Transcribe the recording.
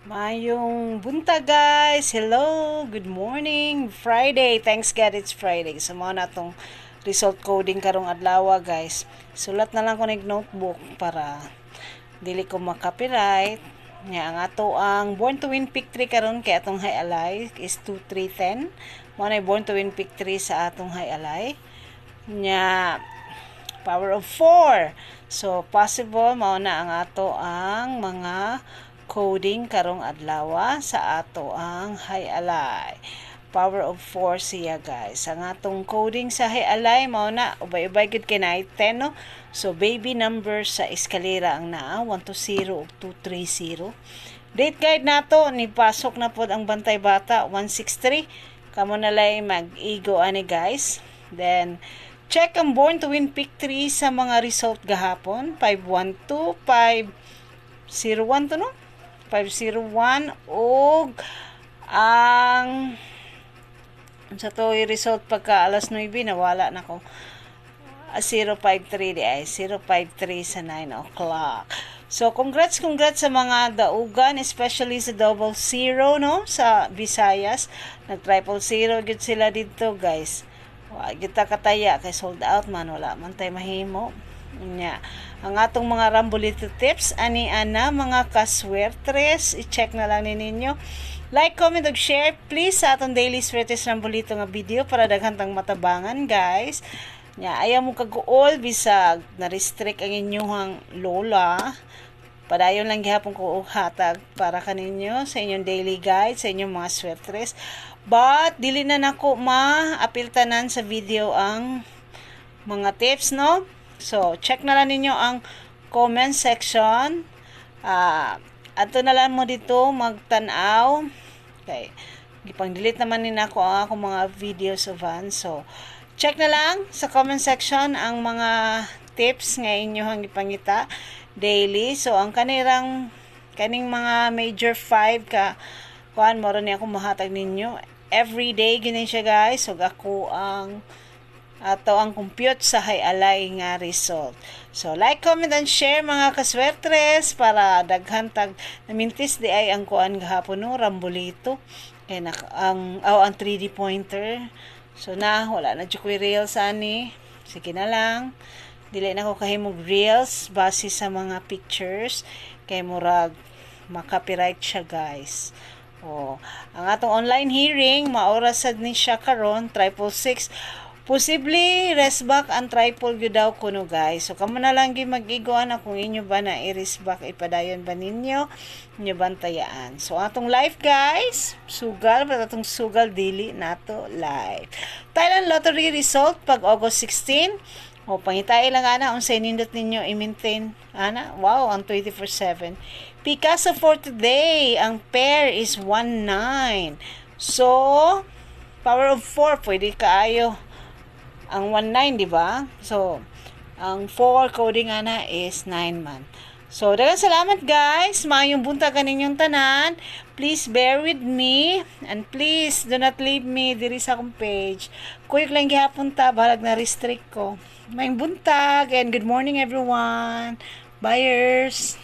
Mayong bunta guys. Hello, good morning. Friday. Thanks God it's Friday. So mao na tong result coding karong adlaw guys. Sulat na lang ko ning notebook para dili ko makopyright. Nya ang ato ang Born to Win Pick 3 karon kay atong High Ally is 2310. Mao na Born to Win Pick 3 sa atong High Ally. Nya power of 4. So possible mao na ang ato ang mga coding karong adlaw sa ato ang High Ally. Power of 4 siya guys. Ang atong coding sa High Ally mao na ubay-ubay gud kay na 10 no. So baby number sa eskalera ang naa 120 ug 230. Date guide nato ni pasok na pod ang Bantay Bata 163. Kamo na lay mag-igo ani guys. Then check ang Born to Win Pick 3 sa mga result gahapon 512 501 to no. 501 ug ang sa to result pagka alas 9 nawala na ko 053 di ay 053 sa 9 o'clock. So congrats sa mga daugan, especially sa 00 no sa Visayas. Nag 000 gud sila dito guys. Wa kita kataya kay sold out man, wala man tay mahimo nya. Ang atong mga Rambolito tips ani ana mga kaswertres, i-check na lang ninyo. Like, comment ug share please sa atong daily swertres Rambolito nga video para daghan tang matabangan guys. Nya ayaw mo kaguol bisag na restrict ang inyong lola. Padayon lang gihapon ko hatag para kaninyo sa inyong daily guide sa inyong mga swertres. But dili na nako ma-apiltanan sa video ang mga tips no. So, check na lang ninyo ang comment section. Ato na lang mo dito magtanaw. Okay. Gipang-delete naman nina ako ang akong mga videos of So, check na lang sa comment section ang mga tips nga inyohang ipangita daily. So, ang kaning mga major 5 ka kuan mo ron ako mahatag ninyo. Everyday ginin siya guys. So, ako ang ato ang compute sa High Ally nga result. So, like, comment, and share mga kaswertres para daghan tag namintis di ay ang kuan gahapon no, Rambolito. Kaya ang 3D pointer. So, wala na dyan ko reels ani. Sige na lang. Dili na ko kahimog reels base sa mga pictures. Kaya murag makopyright siya guys. Ang atong online hearing, maorasad ni siya karon 666. Posible resback ang triple gyud daw kuno guys. So kamo na lang gyud mag-iguan na kung inyo ba na i-resback ipadayon ba ninyo bantayaan. So atong live guys, sugal atong sugal dili nato live. Thailand Lottery result pag August 16. Pangitay lang ana unsay nindot ninyo i-maintain ana. Wow, ang 24/7. Picasso for today, ang pair is 19. So power of 4 pwede kaayo ang 19, di ba? So, ang 4 coding ana is 9 man. So, daghang salamat guys. Maayong buntag kaninyong tanan. Please bear with me and please do not leave me diri sa akong page. Quick lang gihapon ta balag na restrict ko. Maayong buntag and good morning everyone. Buyers.